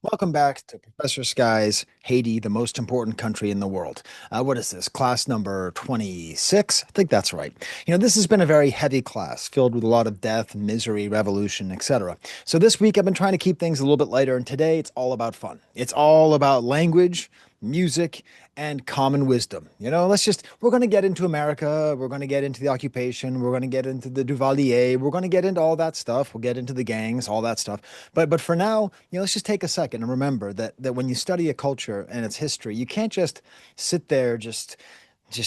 Welcome back to Professor Sky's Haiti, the most important country in the world. What is this? Class number 26? I think that's right. This has been a very heavy class filled with a lot of death, misery, revolution, etc. So this week I've been trying to keep things a little bit lighter, and today it's all about fun. It's all about language, music, and common wisdom. We're going to get into America, we're going to get into the occupation, we're going to get into the Duvalier, we're going to get into all that stuff, we'll get into the gangs, all that stuff. But for now, let's just take a second and remember that when you study a culture and its history, you can't just sit there just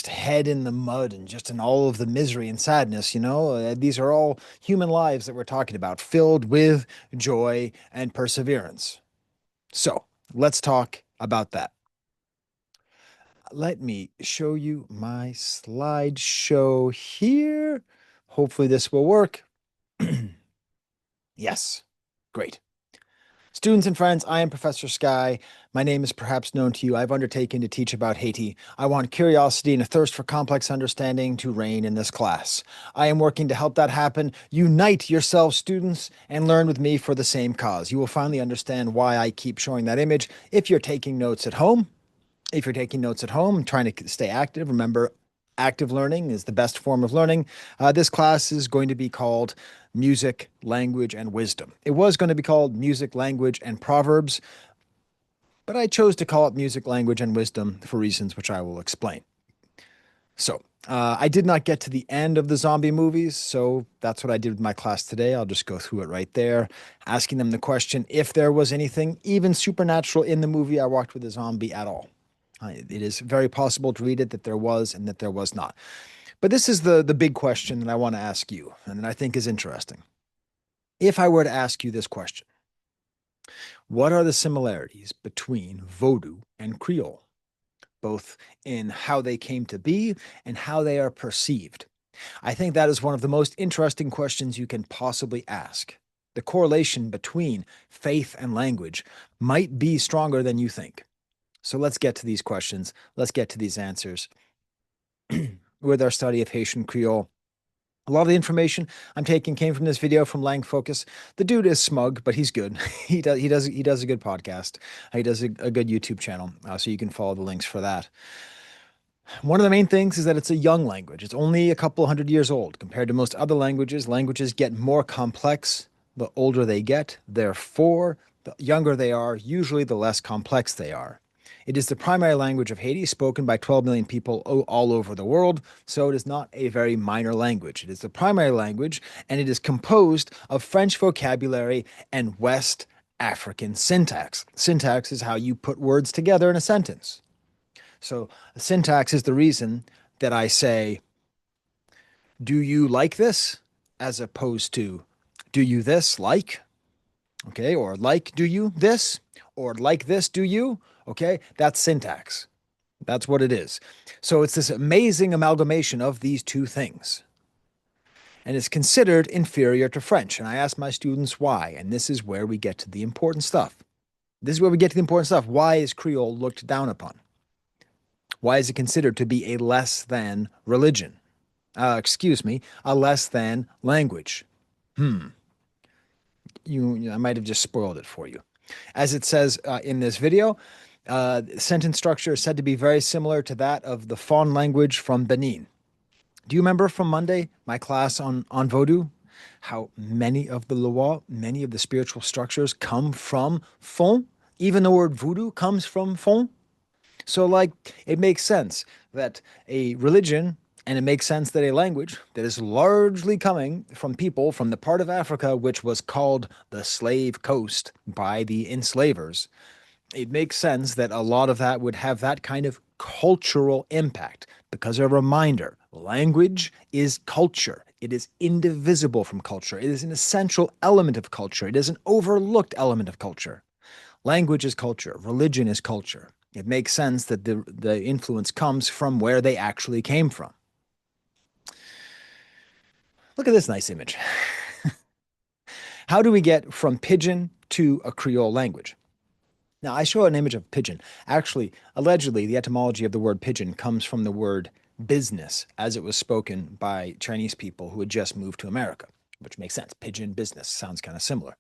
head in the mud and just in all of the misery and sadness. These are all human lives that we're talking about, filled with joy and perseverance. So let's talk about that. Let me show you my slideshow here. Hopefully this will work. Yes, great. Students and friends, I am Professor Sky. My name is perhaps known to you. I've undertaken to teach about Haiti. I want curiosity and a thirst for complex understanding to reign in this class. I am working to help that happen. Unite yourselves, students, and learn with me for the same cause. You will finally understand why I keep showing that image. If you're taking notes at home, trying to stay active, remember, active learning is the best form of learning. This class is going to be called Music, Language, and Wisdom. It was going to be called Music, Language, and Proverbs, but I chose to call it Music, Language, and Wisdom for reasons which I will explain. So, I did not get to the end of the zombie movies, so that's what I did with my class today. I'll just go through it right there, asking them the question if there was anything, even supernatural, in the movie I Walked with a Zombie at all. It is very possible to read it that there was and that there was not. But this is the big question that I want to ask you, and that I think is interesting. If I were to ask you this question, what are the similarities between Vodou and Creole, both in how they came to be and how they are perceived? I think that is one of the most interesting questions you can possibly ask. The correlation between faith and language might be stronger than you think. So let's get to these questions. Let's get to these answers with our study of Haitian Creole. A lot of the information I'm taking came from this video from Lang Focus. The dude is smug, but he's good. He does a good podcast. He does a good YouTube channel, so you can follow the links for that. One of the main things is that it's a young language. It's only a couple hundred years old compared to most other languages. Languages get more complex the older they get. Therefore, the younger they are, usually the less complex they are. It is the primary language of Haiti, spoken by 12 million people all over the world, so it is not a very minor language. It is the primary language, and it is composed of French vocabulary and West African syntax. Syntax is how you put words together in a sentence. So, syntax is the reason that I say, do you like this? As opposed to, do you this like? Okay, or like, do you this? Or like this, do you? Okay, that's syntax. That's what it is. So it's this amazing amalgamation of these two things. And it's considered inferior to French. And I ask my students why. And this is where we get to the important stuff. Why is Creole looked down upon? Why is it considered to be a less than religion? A less than language? I might have just spoiled it for you. As it says in this video, sentence structure is said to be very similar to that of the Fon language from Benin. Do you remember from Monday, my class on Vodou, how many of the lois, many of the spiritual structures come from Fon? Even the word voodoo comes from Fon. So, it makes sense that a religion, and it makes sense that a language that is largely coming from people from the part of Africa which was called the Slave Coast by the enslavers, it makes sense that a lot of that would have that kind of cultural impact. Because a reminder, language is culture. It is indivisible from culture. It is an essential element of culture. It is an overlooked element of culture. Language is culture. Religion is culture. It makes sense that the influence comes from where they actually came from. Look at this nice image. How do we get from Pidgin to a Creole language? Now, I show an image of Pidgin. Actually, allegedly, the etymology of the word Pidgin comes from the word business, as it was spoken by Chinese people who had just moved to America. which makes sense. Pidgin business sounds kind of similar.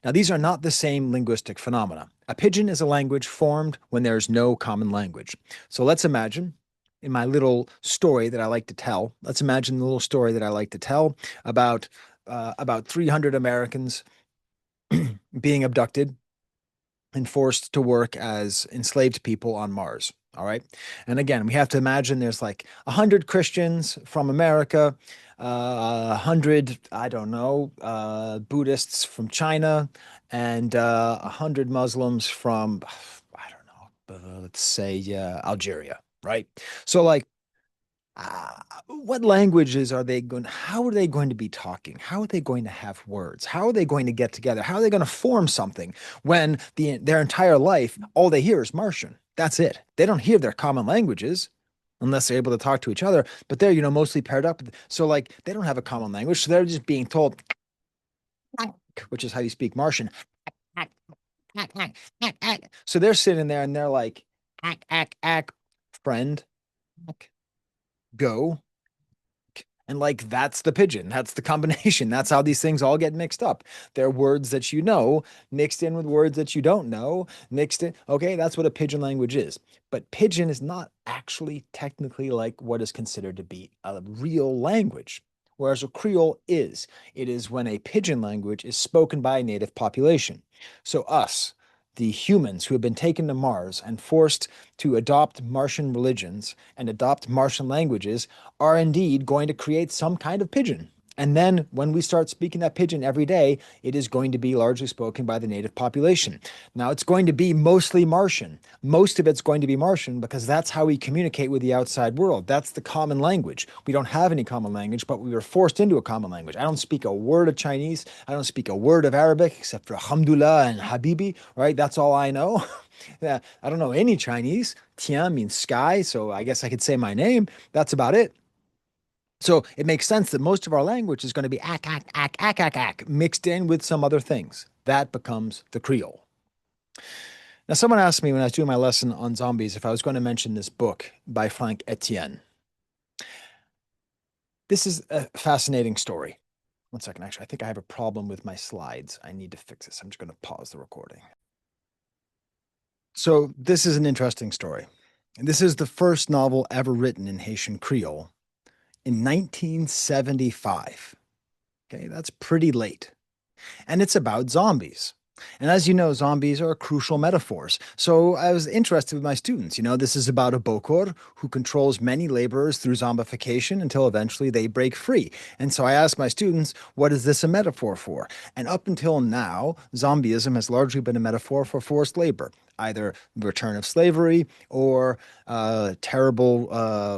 Now, these are not the same linguistic phenomena. A pidgin is a language formed when there is no common language. So let's imagine in my little story that I like to tell, let's imagine the little story that I like to tell about 300 Americans being abducted and forced to work as enslaved people on Mars. All right. And again, we have to imagine there's like 100 Christians from America, 100, I don't know, Buddhists from China, and 100 Muslims from, I don't know, let's say Algeria. Right. So, like, what languages are they going, how are they going to be talking? How are they going to have words? How are they going to get together? How are they going to form something when their entire life, all they hear is Martian? That's it. They don't hear their common languages unless they're able to talk to each other, but they're, mostly paired up. So like they don't have a common language. So they're just being told, which is how you speak Martian. So they're sitting there and they're like, friend, go. And like that's the pidgin. That's the combination. That's how these things all get mixed up. They're words that you know, mixed in with words that you don't know, mixed in. Okay, that's what a pidgin language is. But pidgin is not actually technically like what is considered to be a real language. Whereas a Creole is. It is when a pidgin language is spoken by a native population. So us, the humans who have been taken to Mars and forced to adopt Martian religions and adopt Martian languages are indeed going to create some kind of pidgin. And then when we start speaking that pidgin every day, it is going to be largely spoken by the native population. Now, it's going to be mostly Martian. Most of it's going to be Martian because that's how we communicate with the outside world. That's the common language. We don't have any common language, but we were forced into a common language. I don't speak a word of Chinese. I don't speak a word of Arabic except for Alhamdulillah and Habibi, right? That's all I know. Yeah, I don't know any Chinese. Tian means sky, so I guess I could say my name. That's about it. So it makes sense that most of our language is going to be mixed in with some other things. That becomes the Creole. Now, someone asked me when I was doing my lesson on zombies if I was going to mention this book by Frank Etienne. This is a fascinating story. One second, actually, I think I have a problem with my slides. I need to fix this. I'm just going to pause the recording. So this is an interesting story. This is the first novel ever written in Haitian Creole in 1975. Okay, that's pretty late. And it's about zombies. And as you know, zombies are crucial metaphors. So I was interested with my students. This is about a bokor who controls many laborers through zombification until eventually they break free. And so I asked my students, what is this a metaphor for? And up until now, zombieism has largely been a metaphor for forced labor, either return of slavery or terrible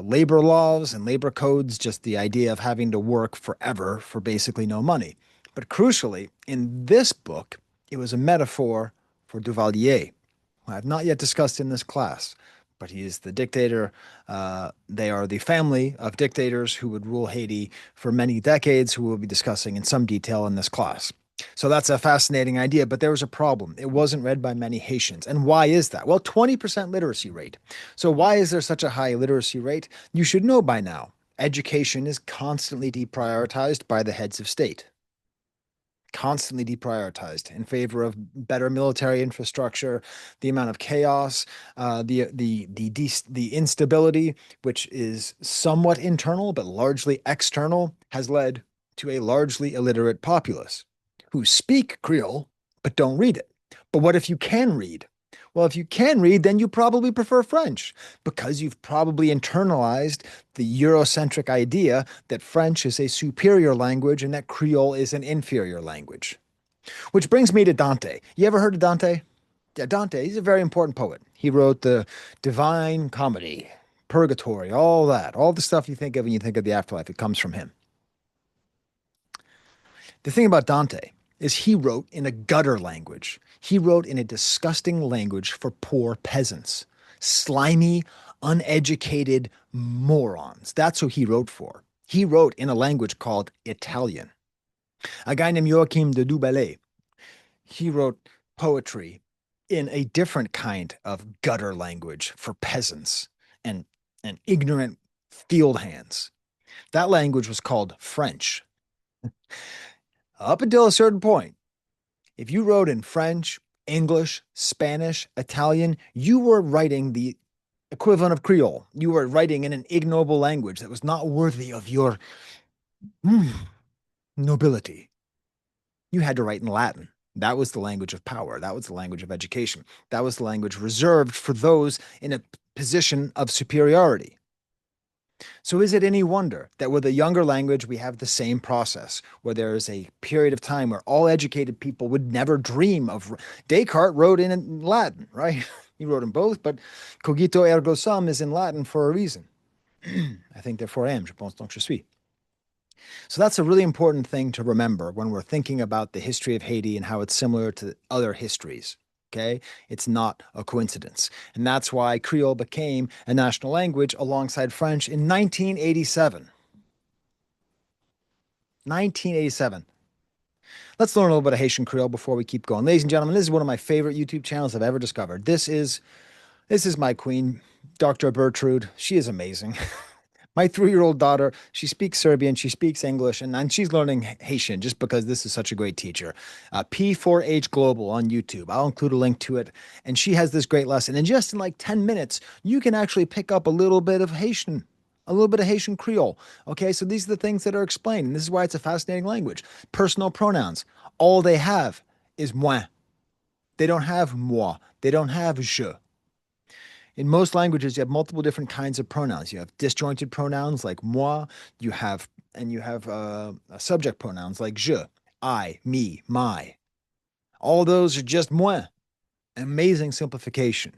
labor laws and labor codes, just the idea of having to work forever for basically no money. But crucially, in this book, it was a metaphor for Duvalier, who I have not yet discussed in this class, but he is the dictator. They are the family of dictators who would rule Haiti for many decades, who we'll be discussing in some detail in this class. So that's a fascinating idea, but there was a problem. It wasn't read by many Haitians. And why is that? Well, 20% literacy rate. So why is there such a high literacy rate? You should know by now. Education is constantly deprioritized by the heads of state. Constantly deprioritized in favor of better military infrastructure, the amount of chaos, the instability, which is somewhat internal but largely external, has led to a largely illiterate populace who speak Creole but don't read it. But what if you can read? Well, if you can read, then you probably prefer French because you've probably internalized the Eurocentric idea that French is a superior language and that Creole is an inferior language. Which brings me to Dante. You ever heard of Dante? Yeah, Dante, he's a very important poet. He wrote the Divine Comedy, Purgatory, all that, all the stuff you think of when you think of the afterlife, it comes from him. The thing about Dante is he wrote in a gutter language. He wrote in a disgusting language for poor peasants, slimy, uneducated morons. That's who he wrote for. He wrote in a language called Italian. A guy named Joachim de Dubellay, he wrote poetry in a different kind of gutter language for peasants and, and ignorant field hands. That language was called French. Up until a certain point, if you wrote in French, English, Spanish, Italian, you were writing the equivalent of Creole. You were writing in an ignoble language that was not worthy of your nobility. You had to write in Latin. That was the language of power. That was the language of education. That was the language reserved for those in a position of superiority. So is it any wonder that with a younger language, we have the same process, where there is a period of time where all educated people would never dream of. Descartes wrote in Latin, right? He wrote in both, but cogito ergo sum is in Latin for a reason. I think therefore I am, je pense donc je suis. So that's a really important thing to remember when we're thinking about the history of Haiti and how it's similar to other histories. Okay, it's not a coincidence. And that's why Creole became a national language alongside French in 1987. 1987. Let's learn a little bit of Haitian Creole before we keep going. Ladies and gentlemen, this is one of my favorite YouTube channels I've ever discovered. This is my queen, Dr. Bertrude. She is amazing. My 3-year-old daughter, she speaks Serbian, she speaks English, and she's learning Haitian just because this is such a great teacher. P4H Global on YouTube. I'll include a link to it. And she has this great lesson. And just in like 10 minutes, you can actually pick up a little bit of Haitian, a little bit of Haitian Creole. Okay, so these are the things that are explained. And this is why it's a fascinating language. Personal pronouns. All they have is moi. They don't have moi. They don't have je. In most languages, you have multiple different kinds of pronouns. You have disjointed pronouns like moi, you have subject pronouns like je, I, me, my. All those are just moi. Amazing simplification.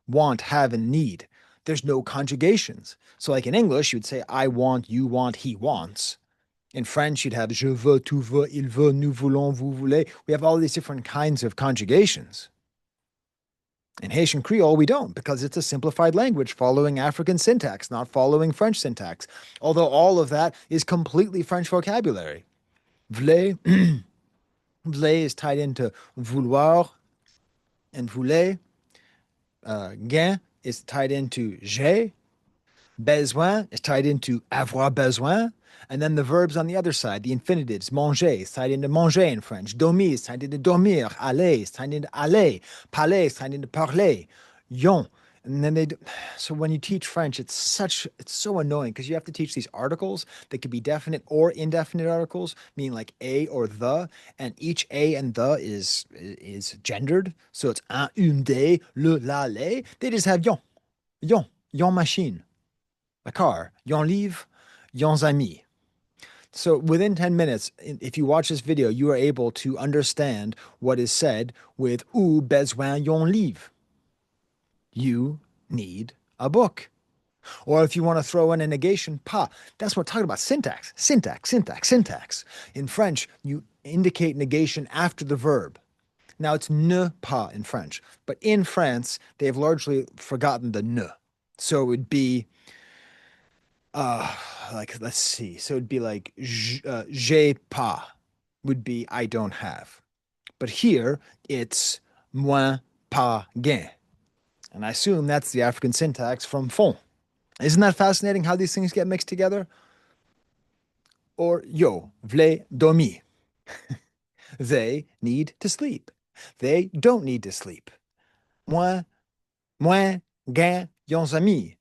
Want, have, and need. There's no conjugations. So, like in English, you'd say I want, you want, he wants. In French, you'd have je veux, tu veux, il veut, nous voulons, vous voulez. We have all these different kinds of conjugations. In Haitian Creole, we don't because it's a simplified language following African syntax, not following French syntax. Although all of that is completely French vocabulary. Vle, vle is tied into vouloir and voulez. Gain is tied into j'ai. Besoin is tied into avoir besoin. And then the verbs on the other side, the infinitives, manger is tied into manger in French. Dormir is tied into dormir. Aller is tied into aller. Parler is tied into parler. Yon. And then so when you teach French, it's so annoying because you have to teach these articles that could be definite or indefinite articles, meaning like a or the, and each a and the is gendered. So it's un, une, des, le, la, les. They just have yon machine, a car, yon livre, yons amis. So within 10 minutes, if you watch this video, you are able to understand what is said with ou besoin yon livre. You need a book. Or if you want to throw in a negation, pas. That's what we're talking about. Syntax, syntax, syntax, syntax. In French, you indicate negation after the verb. Now it's ne pas in French, but in France, they've largely forgotten the ne. So it would be like let's see. So it'd be like j'ai pas would be I don't have. But here it's moins pas gain. And I assume that's the African syntax from fond. Isn't that fascinating how these things get mixed together? Or yo, vle dormir. They need to sleep. They don't need to sleep. Moi, gain, yons amis.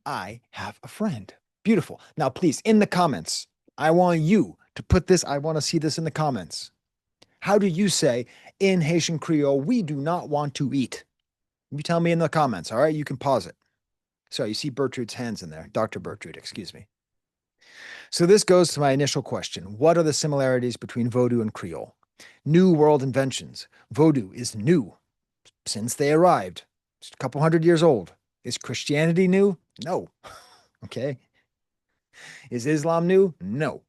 I have a friend. Beautiful. Now, please, in the comments, I want you to put this, I want to see this in the comments. How do you say in Haitian Creole, we do not want to eat? You tell me in the comments, all right? You can pause it. Sorry, you see Bertrude's hands in there. Dr. Bertrude, excuse me. So this goes to my initial question. What are the similarities between Vodou and Creole? New world inventions. Vodou is new since they arrived. It's a couple hundred years old. Is Christianity new? No. Okay. Is Islam new? No.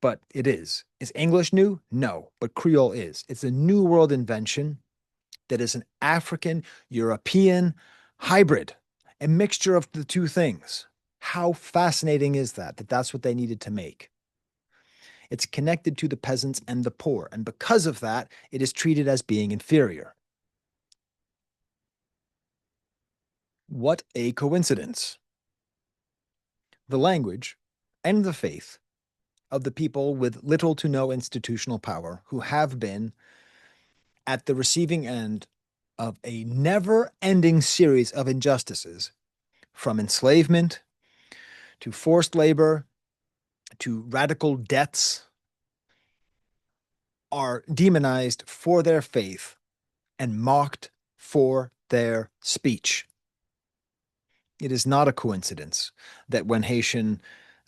But it is. Is English new? No. But Creole is. It's a new world invention that is an African European hybrid, a mixture of the two things. How fascinating is that? That's what they needed to make. It's connected to the peasants and the poor. And because of that, it is treated as being inferior. What a coincidence. The language and the faith of the people with little to no institutional power who have been at the receiving end of a never ending series of injustices, from enslavement to forced labor to radical deaths, are demonized for their faith and mocked for their speech. It is not a coincidence that when Haitian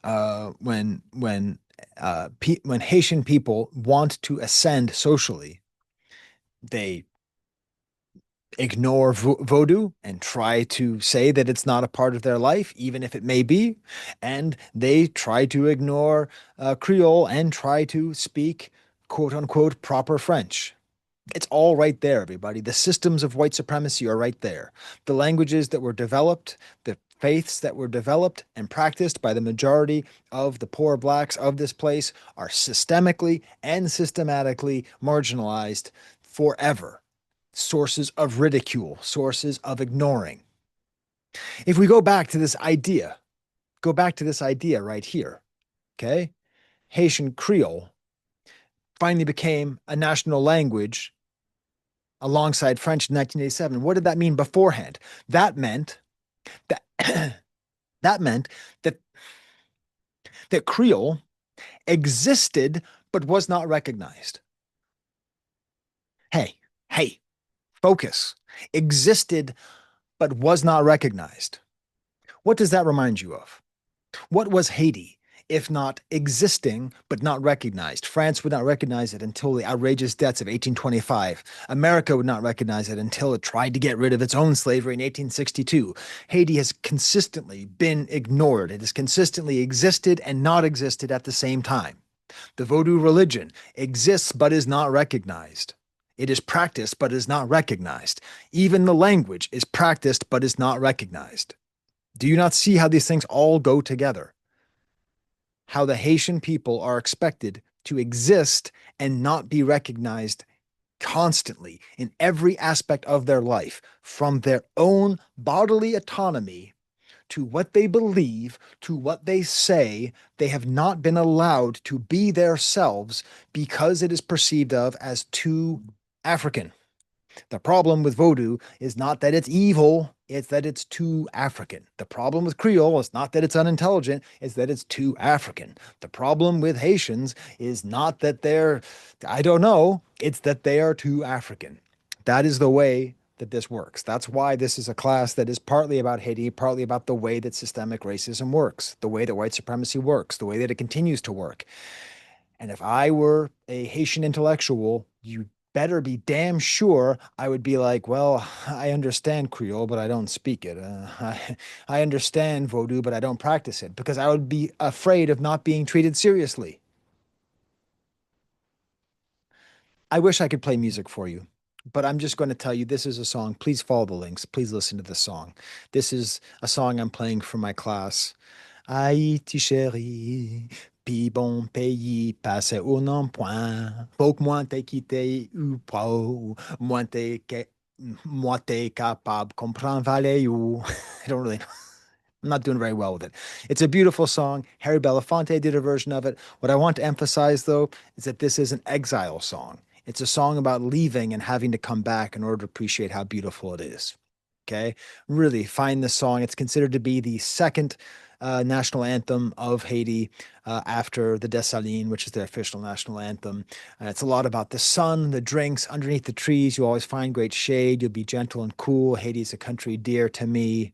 when Haitian people want to ascend socially, they ignore Vodou and try to say that it's not a part of their life, even if it may be. And they try to ignore Creole and try to speak quote unquote proper French. It's all right there, everybody. The systems of white supremacy are right there. The languages that were developed, the faiths that were developed and practiced by the majority of the poor blacks of this place are systemically and systematically marginalized forever. Sources of ridicule, sources of ignoring. If we go back to this idea right here, okay? Haitian Creole finally became a national language alongside French in 1987. What did that mean beforehand? That meant that that meant that that Creole existed but was not recognized. Hey, hey, focus. Existed but was not recognized. What does that remind you of? What was Haiti, if not existing but not recognized? France would not recognize it until the outrageous deaths of 1825. America would not recognize it until it tried to get rid of its own slavery in 1862. Haiti has consistently been ignored. It has consistently existed and not existed at the same time. The Vodou religion exists but is not recognized. It is practiced but is not recognized. Even the language is practiced but is not recognized. Do you not see how these things all go together? How the Haitian people are expected to exist and not be recognized constantly in every aspect of their life, from their own bodily autonomy to what they believe, to what they say. They have not been allowed to be themselves because it is perceived of as too African. The problem with Vodou is not that it's evil, it's that it's too African. The problem with Creole is not that it's unintelligent, it's that it's too African. The problem with Haitians is not that they're, I don't know, it's that they are too African. That is the way that this works. That's why this is a class that is partly about Haiti, partly about the way that systemic racism works, the way that white supremacy works, the way that it continues to work. And if I were a Haitian intellectual, you better be damn sure I would be like, well, I understand Creole, but I don't speak it. I understand Vodou, but I don't practice it because I would be afraid of not being treated seriously. I wish I could play music for you, but I'm just going to tell you this is a song. Please follow the links. Please listen to this song. This is a song I'm playing for my class. Haïti chéri, pi bon pays, passe au non point. Faut que moi t'ai quitté ou pas, moi t'es capable comprendre valer ou. I don't really know. I'm not doing very well with it. It's a beautiful song. Harry Belafonte did a version of it. What I want to emphasize, though, is that this is an exile song. It's a song about leaving and having to come back in order to appreciate how beautiful it is. Okay? Really find this song. It's considered to be the second national anthem of Haiti after the Dessalines, which is their official national anthem. It's a lot about the sun, the drinks, underneath the trees. You always find great shade. You'll be gentle and cool. Haiti is a country dear to me.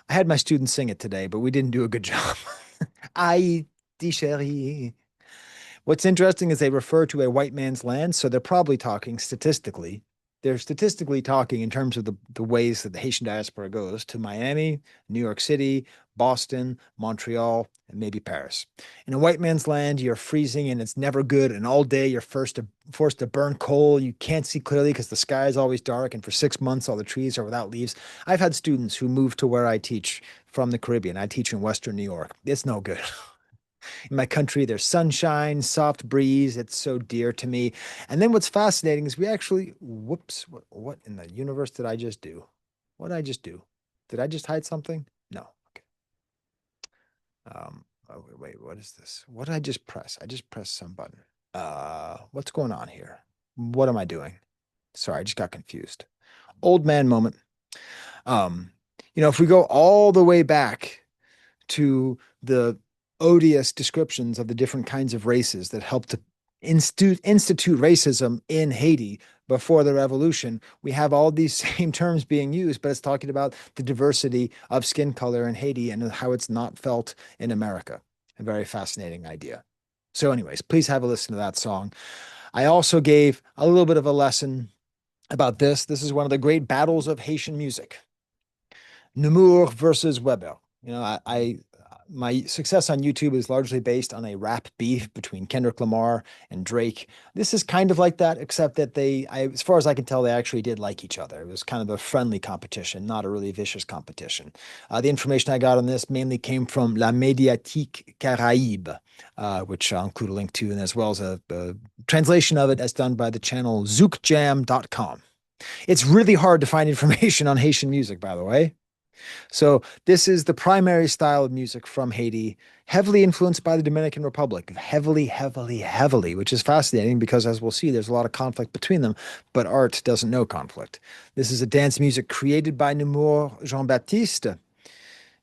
I had my students sing it today, but we didn't do a good job. Haïti chérie. What's interesting is they refer to a white man's land, so they're probably talking statistically. They're statistically talking in terms of the ways that the Haitian diaspora goes to Miami, New York City, Boston, Montreal, and maybe Paris. In a white man's land, you're freezing and it's never good. And all day you're forced to burn coal. You can't see clearly because the sky is always dark. And for 6 months, all the trees are without leaves. I've had students who moved to where I teach from the Caribbean. I teach in Western New York. It's no good. In my country, there's sunshine, soft breeze. It's so dear to me. And then what's fascinating is we actually, whoops, what in the universe did I just do? What did I just do? Did I just hide something? No. Okay. Oh, wait, what is this? What did I just press? I just pressed some button. What's going on here? What am I doing? Sorry, I just got confused. Old man moment. Um, if we go all the way back to the odious descriptions of the different kinds of races that helped to institute racism in Haiti before the revolution, we have all these same terms being used, but it's talking about the diversity of skin color in Haiti and how it's not felt in America. A very fascinating idea. So, anyways, please have a listen to that song. I also gave a little bit of a lesson about this. This is one of the great battles of Haitian music. Namur versus Weber. My success on YouTube is largely based on a rap beef between Kendrick Lamar and Drake. This is kind of like that, except that as far as I can tell, they actually did like each other. It was kind of a friendly competition, not a really vicious competition. The information I got on this mainly came from La Médiatique Caraïbe, which I'll include a link to, and as well as a translation of it as done by the channel zoukjam.com. It's really hard to find information on Haitian music, by the way. So this is the primary style of music from Haiti, heavily influenced by the Dominican Republic, heavily, heavily, heavily, which is fascinating because as we'll see, there's a lot of conflict between them, but art doesn't know conflict. This is a dance music created by Nemours Jean-Baptiste.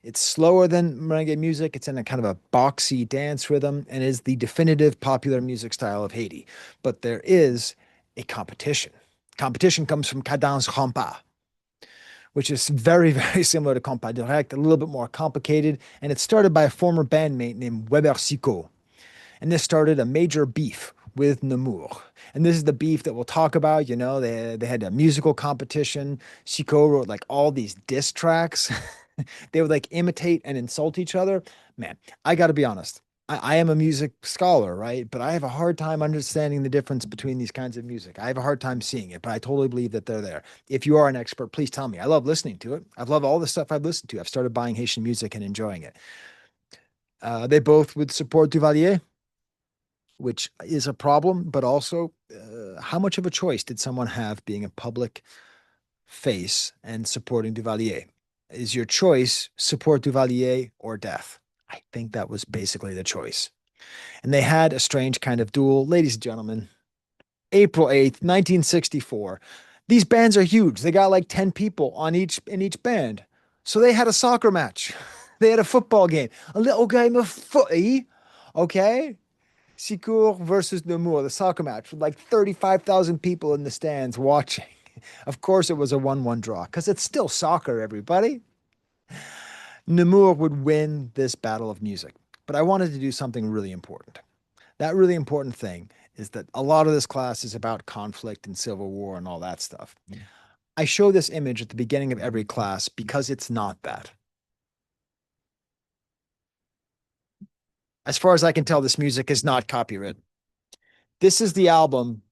It's slower than merengue music. It's in a kind of a boxy dance rhythm and is the definitive popular music style of Haiti. But there is a competition. Competition comes from cadence Konpa, which is very, very similar to Konpa Direct, a little bit more complicated. And it started by a former bandmate named Weber Sicot. And this started a major beef with Namur. And this is the beef that we'll talk about. They had a musical competition. Sicot wrote like all these diss tracks. They would like imitate and insult each other. Man, I got to be honest. I am a music scholar, right? But I have a hard time understanding the difference between these kinds of music. I have a hard time seeing it, but I totally believe that they're there. If you are an expert, please tell me. I love listening to it. I've loved all the stuff I've listened to. I've started buying Haitian music and enjoying it. They both would support Duvalier, which is a problem, but also how much of a choice did someone have being a public face and supporting Duvalier? Is your choice support Duvalier or death? I think that was basically the choice. And they had a strange kind of duel. Ladies and gentlemen, April 8th, 1964. These bands are huge. They got like 10 people on each band. So they had a soccer match. They had a football game, a little game of footy. Okay. Sicourt versus Namur, the soccer match with like 35,000 people in the stands watching. Of course, it was a 1-1 draw because it's still soccer, everybody. Namur would win this battle of music. But I wanted to do something really important. That really important thing is that a lot of this class is about conflict and civil war and all that stuff. I show this image at the beginning of every class because it's not that. As far as I can tell, this music is not copyrighted. This is the album.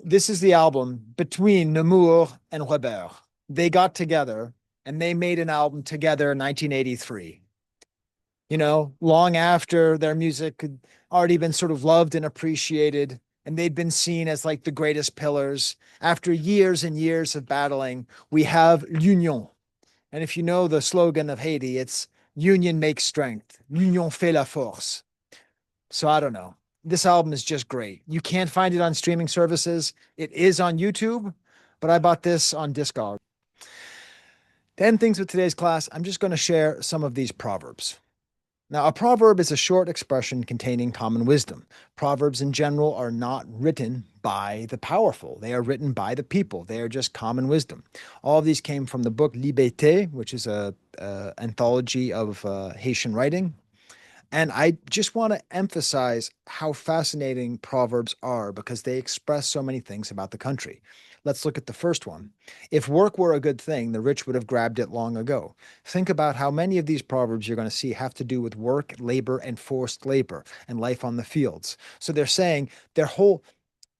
This is the album between Namur and Weber. They got together and they made an album together in 1983. Long after their music had already been sort of loved and appreciated, and they'd been seen as like the greatest pillars. After years and years of battling, we have l'union. And if you know the slogan of Haiti, it's union makes strength. L'union fait la force. So I don't know. This album is just great. You can't find it on streaming services. It is on YouTube, but I bought this on Discog. To end things with today's class, I'm just going to share some of these proverbs. Now, a proverb is a short expression containing common wisdom. Proverbs in general are not written by the powerful. They are written by the people. They are just common wisdom. All of these came from the book Liberté, which is a anthology of Haitian writing. And I just want to emphasize how fascinating proverbs are because they express so many things about the country. Let's look at the first one. If work were a good thing, the rich would have grabbed it long ago. Think about how many of these proverbs you're going to see have to do with work, labor, and forced labor and life on the fields. So they're saying their whole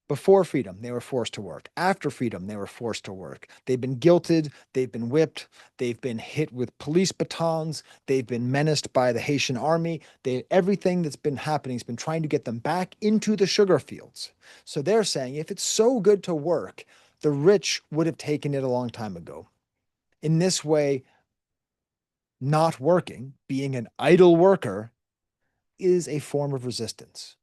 before freedom, they were forced to work. After freedom, they were forced to work. They've been guilted, they've been whipped, they've been hit with police batons, they've been menaced by the Haitian army. Everything that's been happening has been trying to get them back into the sugar fields. So they're saying if it's so good to work, the rich would have taken it a long time ago. In this way, Not working, being an idle worker, is a form of resistance.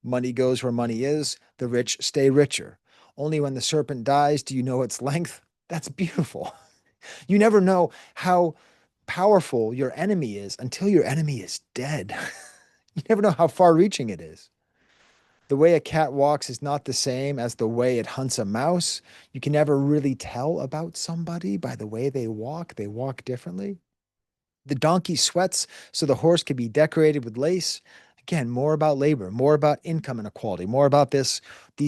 Money goes where money is, the rich stay richer. Only when the serpent dies do you know its length. That's beautiful. You never know how powerful your enemy is until your enemy is dead. You never know how far reaching it is. The way a cat walks is not the same as the way it hunts a mouse. You can never really tell about somebody by the way they walk. They walk differently. The donkey sweats so the horse can be decorated with lace. Again, more about labor, more about income inequality, more about these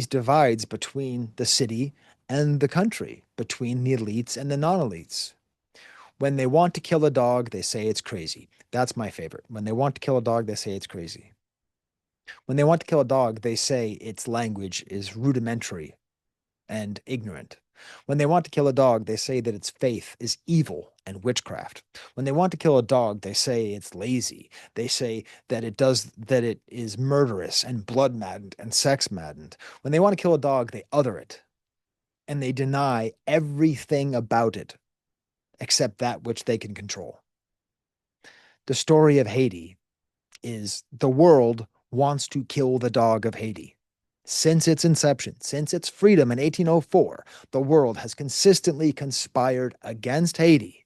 divides between the city and the country, between the elites and the non-elites. When they want to kill a dog, they say it's crazy. That's my favorite. When they want to kill a dog, they say it's crazy. When they want to kill a dog, they say its language is rudimentary and ignorant. When they want to kill a dog, they say that its faith is evil and witchcraft. When they want to kill a dog, they say it's lazy. They say that it is murderous and blood maddened and sex maddened. When they want to kill a dog, they other it and they deny everything about it except that which they can control. The story of Haiti is the world wants to kill the dog of Haiti. Since its inception, since its freedom in 1804, the world has consistently conspired against Haiti.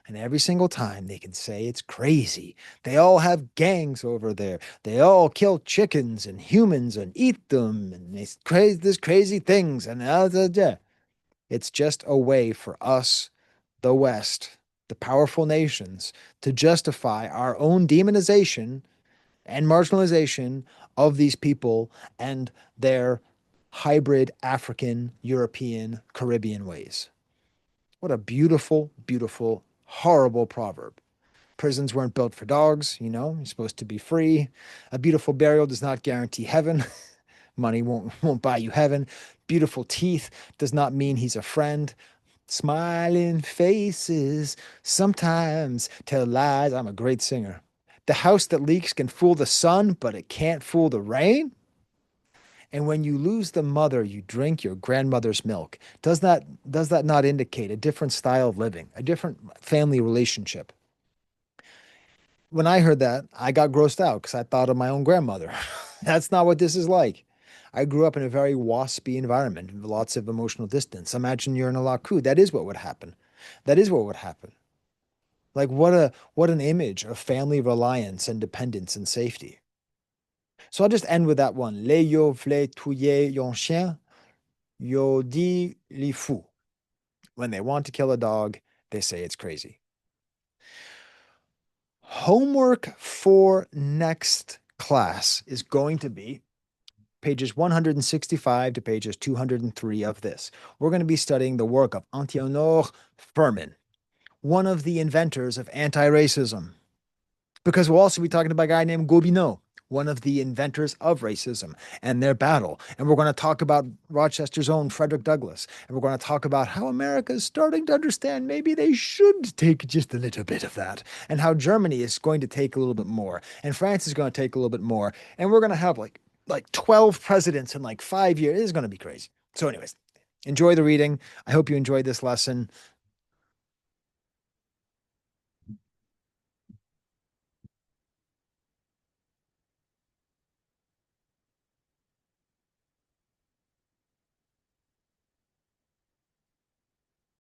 And every single time they can say it's crazy. They all have gangs over there. They all kill chickens and humans and eat them and they this crazy things and it's just a way for us, the West, the powerful nations, to justify our own demonization and marginalization of these people and their hybrid African, European, Caribbean ways. What a beautiful, beautiful, horrible proverb. Prisons weren't built for dogs, you're supposed to be free. A beautiful burial does not guarantee heaven. Money won't buy you heaven. Beautiful teeth does not mean he's a friend. Smiling faces sometimes tell lies. I'm a great singer. The house that leaks can fool the sun, but it can't fool the rain. And when you lose the mother, you drink your grandmother's milk. Does that not indicate a different style of living, a different family relationship? When I heard that, I got grossed out because I thought of my own grandmother. That's not what this is like. I grew up in a very waspy environment with lots of emotional distance. Imagine you're in a laku. That is what would happen. That is what would happen. Like what an image of family reliance and dependence and safety. So I'll just end with that one. Le yo vle tuye yon chien, yo di li fou. When they want to kill a dog, they say it's crazy. Homework for next class is going to be pages 165 to pages 203 of this. We're going to be studying the work of Anti-Honor Furman, one of the inventors of anti-racism. Because we'll also be talking about a guy named Gobineau, one of the inventors of racism and their battle. And we're going to talk about Rochester's own Frederick Douglass. And we're going to talk about how America is starting to understand maybe they should take just a little bit of that. And how Germany is going to take a little bit more. And France is going to take a little bit more. And we're going to have like 12 presidents in like 5 years. It is going to be crazy. So anyways, enjoy the reading. I hope you enjoyed this lesson.